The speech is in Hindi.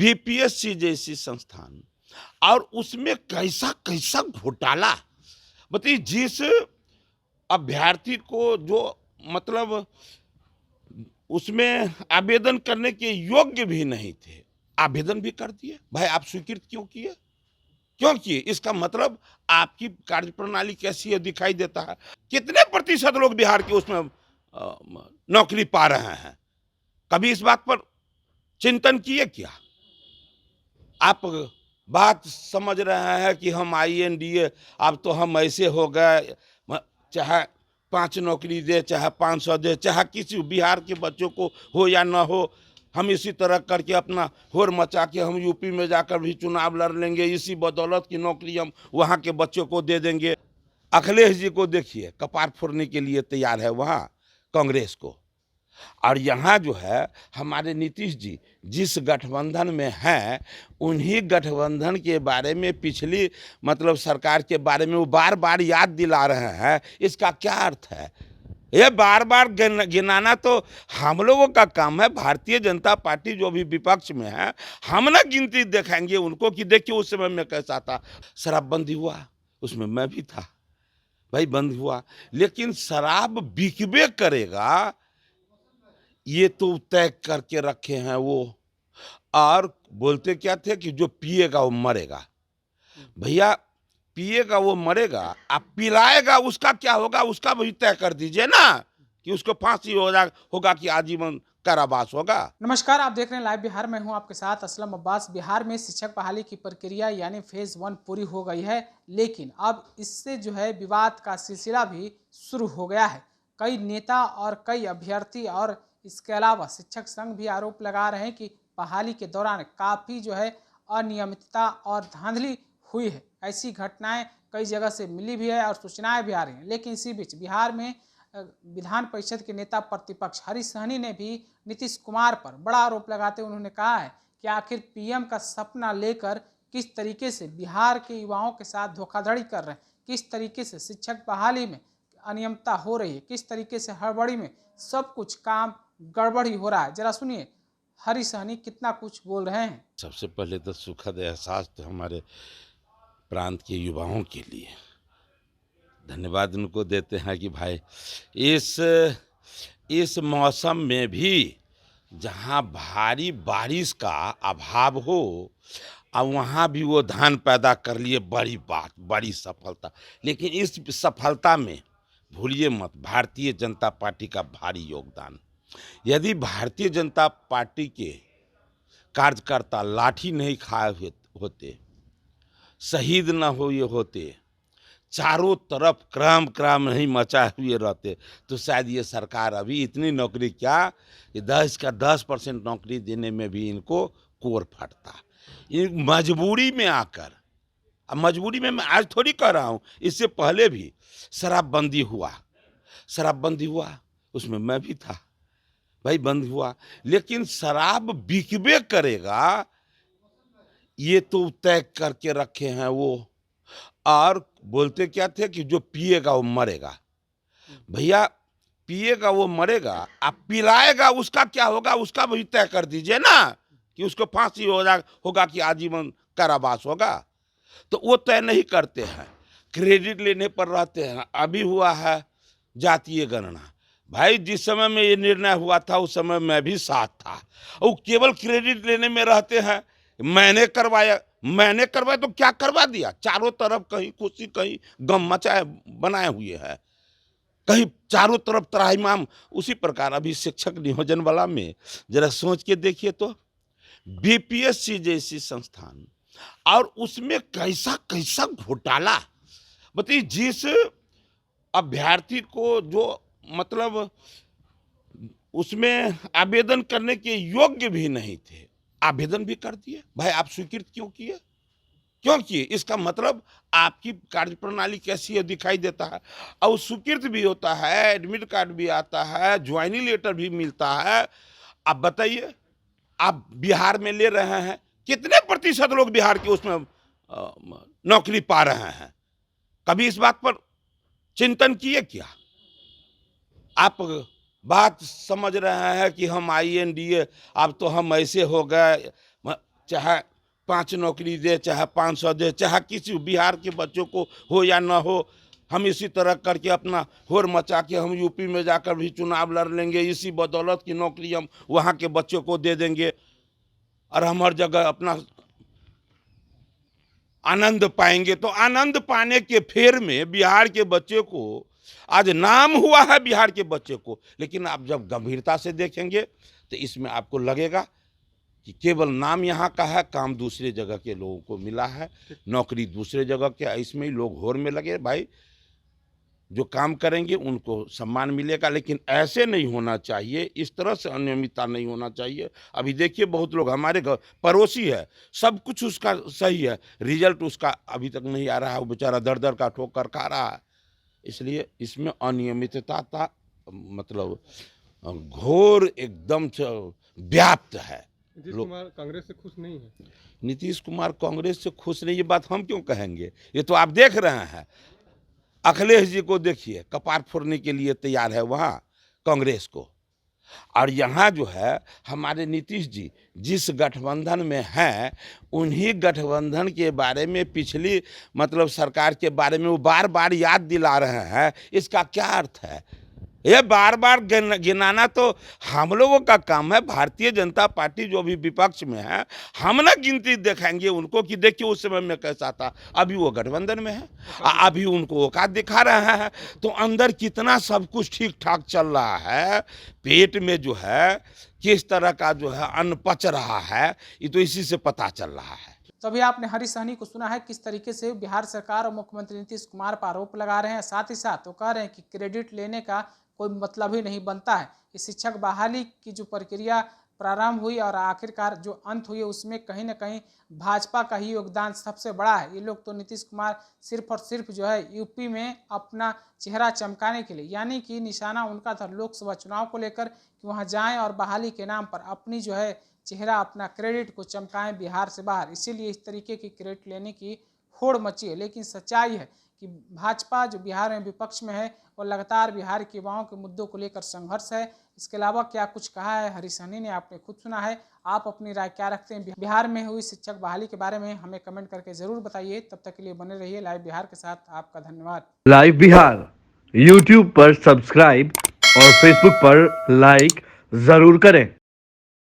बीपीएससी जैसी संस्थान और उसमें कैसा कैसा घोटाला। बताइए, जिस अभ्यर्थी को जो मतलब उसमें आवेदन करने के योग्य भी नहीं थे, आवेदन भी कर दिए। भाई, आप स्वीकृत क्यों किए? क्यों किए? इसका मतलब आपकी कार्यप्रणाली कैसी है दिखाई देता है। कितने प्रतिशत लोग बिहार के उसमें नौकरी पा रहे हैं? कभी इस बात पर चिंतन किए क्या? आप बात समझ रहे हैं कि हम INDA, अब तो हम ऐसे हो गए, चाहे 5 नौकरी दे, चाहे 500 दे, चाहे किसी बिहार के बच्चों को हो या ना हो, हम इसी तरह करके अपना होर मचा के हम यूपी में जाकर भी चुनाव लड़ लेंगे, इसी बदौलत की नौकरी हम वहाँ के बच्चों को दे देंगे। अखिलेश जी को देखिए, कपार फोड़ने के लिए तैयार है वहाँ कांग्रेस को। और यहाँ जो है हमारे नीतीश जी जिस गठबंधन में हैं, उन्हीं गठबंधन के बारे में पिछली मतलब सरकार के बारे में वो बार बार याद दिला रहे हैं। इसका क्या अर्थ है? ये बार बार गिनाना तो हम लोगों का काम है। भारतीय जनता पार्टी जो भी विपक्ष में है, हम ना गिनती दिखाएंगे उनको कि देखिए उस समय में कैसा था। शराबबंदी हुआ, उसमें मैं भी था भाई, बंद हुआ, लेकिन शराब बिकबे करेगा ये तो तय करके रखे हैं वो। और बोलते क्या थे कि जो पिएगा वो मरेगा। भैया, पिएगा वो मरेगा, आप पिलाएगा उसका क्या होगा, उसका भी तय कर दीजिए ना, कि उसको फांसी होगा कि आजीवन कारावास होगा। नमस्कार, आप देख रहे हैं लाइव बिहार। मैं हूं आपके साथ असलम अब्बास। बिहार में शिक्षक बहाली की प्रक्रिया यानी फेज 1 पूरी हो गई है, लेकिन अब इससे जो है विवाद का सिलसिला भी शुरू हो गया है। कई नेता और कई अभ्यर्थी और इसके अलावा शिक्षक संघ भी आरोप लगा रहे हैं कि बहाली के दौरान काफ़ी जो है अनियमितता और धांधली हुई है। ऐसी घटनाएं कई जगह से मिली भी है और सूचनाएं भी आ रही हैं। लेकिन इसी बीच बिहार में विधान परिषद के नेता प्रतिपक्ष हरीश सहनी ने भी नीतीश कुमार पर बड़ा आरोप लगाते हुए उन्होंने कहा है कि आखिर पीएम का सपना लेकर किस तरीके से बिहार के युवाओं के साथ धोखाधड़ी कर रहे हैं, किस तरीके से शिक्षक बहाली में अनियमितता हो रही है, किस तरीके से हड़बड़ी में सब कुछ काम गड़बड़ी हो रहा है। जरा सुनिए हरीश सहनी कितना कुछ बोल रहे हैं। सबसे पहले तो सुखद एहसास तो हमारे प्रांत के युवाओं के लिए धन्यवाद उनको देते हैं कि भाई इस मौसम में भी जहाँ भारी बारिश का अभाव हो, और वहाँ भी वो धान पैदा कर लिए, बड़ी बात, बड़ी सफलता। लेकिन इस सफलता में भूलिए मत भारतीय जनता पार्टी का भारी योगदान। यदि भारतीय जनता पार्टी के कार्यकर्ता लाठी नहीं खाए होते, शहीद न हुए होते, चारों तरफ क्राम क्राम नहीं मचाए हुए रहते, तो शायद ये सरकार अभी इतनी नौकरी क्या, ये 10% नौकरी देने में भी इनको कोर फटता। इन मजबूरी में आकर, अब मजबूरी में मैं आज थोड़ी कह रहा हूँ, इससे पहले भी शराबबंदी हुआ, उसमें मैं भी था भाई, बंद हुआ, लेकिन शराब बिकबे करेगा ये तो तय करके रखे हैं वो। और बोलते क्या थे कि जो पिएगा वो मरेगा। भैया, पिएगा वो मरेगा, आप पिलाएगा उसका क्या होगा, उसका भी तय कर दीजिए ना, कि उसको फांसी होगा कि आजीवन कारावास होगा। तो वो तय नहीं करते हैं, क्रेडिट लेने पर रहते हैं। अभी हुआ है जातीय गणना, भाई जिस समय में ये निर्णय हुआ था उस समय मैं भी साथ था। वो केवल क्रेडिट लेने में रहते हैं, मैंने करवाया तो क्या करवा दिया? चारों तरफ कहीं खुशी कहीं गम मचाए बनाए हुए है, कहीं चारों तरफ त्राहिमाम। उसी प्रकार अभी शिक्षक नियोजन वाला में जरा सोच के देखिए तो, बीपीएससी जैसी संस्थान और उसमें कैसा कैसा घोटाला। बताइए, जिस अभ्यर्थी को जो मतलब उसमें आवेदन करने के योग्य भी नहीं थे, आवेदन भी कर दिए। भाई, आप स्वीकृत क्यों किए? क्यों किए? इसका मतलब आपकी कार्यप्रणाली कैसी है दिखाई देता है। और स्वीकृत भी होता है, एडमिट कार्ड भी आता है, ज्वाइनिंग लेटर भी मिलता है। अब बताइए, आप बिहार में ले रहे हैं, कितने प्रतिशत लोग बिहार के उसमें नौकरी पा रहे हैं? कभी इस बात पर चिंतन किए क्या? आप बात समझ रहे हैं कि हम INDA, अब तो हम ऐसे हो गए, चाहे 5 नौकरी दे, चाहे 500 दे, चाहे किसी बिहार के बच्चों को हो या ना हो, हम इसी तरह करके अपना होर मचा के हम यूपी में जाकर भी चुनाव लड़ लेंगे। इसी बदौलत की नौकरी हम वहाँ के बच्चों को दे देंगे और हम हर जगह अपना आनंद पाएंगे। तो आनंद पाने के फेर में बिहार के बच्चे को आज नाम हुआ है बिहार के बच्चे को, लेकिन आप जब गंभीरता से देखेंगे तो इसमें आपको लगेगा कि केवल नाम यहाँ का है, काम दूसरे जगह के लोगों को मिला है, नौकरी दूसरे जगह के। इसमें ही लोग होर में लगे, भाई जो काम करेंगे उनको सम्मान मिलेगा, लेकिन ऐसे नहीं होना चाहिए, इस तरह से अनियमितता नहीं होना चाहिए। अभी देखिए बहुत लोग हमारे घर पड़ोसी है, सब कुछ उसका सही है, रिजल्ट उसका अभी तक नहीं आ रहा है, वो बेचारा दर दर का ठोकर खा रहा है। इसलिए इसमें अनियमितता का मतलब घोर एकदम से व्याप्त है। नीतीश कुमार कांग्रेस से खुश नहीं है। नीतीश कुमार कांग्रेस से खुश नहीं, ये बात हम क्यों कहेंगे, ये तो आप देख रहे हैं। अखिलेश जी को देखिए, कपार फोड़ने के लिए तैयार है वहाँ कांग्रेस को। और यहाँ जो है हमारे नीतीश जी जिस गठबंधन में हैं, उन्हीं गठबंधन के बारे में पिछली मतलब सरकार के बारे में वो बार बार याद दिला रहे हैं। इसका क्या अर्थ है? ये बार बार गिनाना तो हम लोगों का काम है। भारतीय जनता पार्टी जो भी विपक्ष में है, हम ना गिनती दिखाएंगे उनको कि देखिए उस समय में कैसा था, अभी वो गठबंधन में है, अभी उनको औकात दिखा रहा है। तो अंदर कितना सब कुछ ठीक ठाक चल रहा है, पेट में जो है किस तरह का जो है अन्न पच रहा है, ये तो इसी से पता चल रहा है। तो अभी आपने हरीश सहनी को सुना है किस तरीके से बिहार सरकार और मुख्यमंत्री नीतीश कुमार पर आरोप लगा रहे हैं। साथ ही साथ वो कह रहे हैं कि क्रेडिट लेने का कोई मतलब ही नहीं बनता है। इस शिक्षक बहाली की जो प्रक्रिया प्रारंभ हुई और आखिरकार जो अंत हुई, उसमें कहीं ना कहीं भाजपा का ही योगदान सबसे बड़ा है। ये लोग तो नीतीश कुमार सिर्फ और सिर्फ जो है यूपी में अपना चेहरा चमकाने के लिए, यानी कि निशाना उनका था लोकसभा चुनाव को लेकर कि वहाँ जाएं और बहाली के नाम पर अपनी जो है चेहरा, अपना क्रेडिट को चमकाएं बिहार से बाहर। इसीलिए इस तरीके की क्रेडिट लेने की होड़ मची है। लेकिन सच्चाई है कि भाजपा जो बिहार में विपक्ष में है, और लगातार बिहार के युवाओं के मुद्दों को लेकर संघर्ष है। इसके अलावा क्या कुछ कहा है हरीश सहनी ने, आपने खुद सुना है। आप अपनी राय क्या रखते हैं बिहार में हुई शिक्षक बहाली के बारे में, हमें कमेंट करके जरूर बताइए। तब तक के लिए बने रहिए लाइव बिहार के साथ। आपका धन्यवाद। लाइव बिहार यूट्यूब पर सब्सक्राइब और फेसबुक पर लाइक जरूर करें।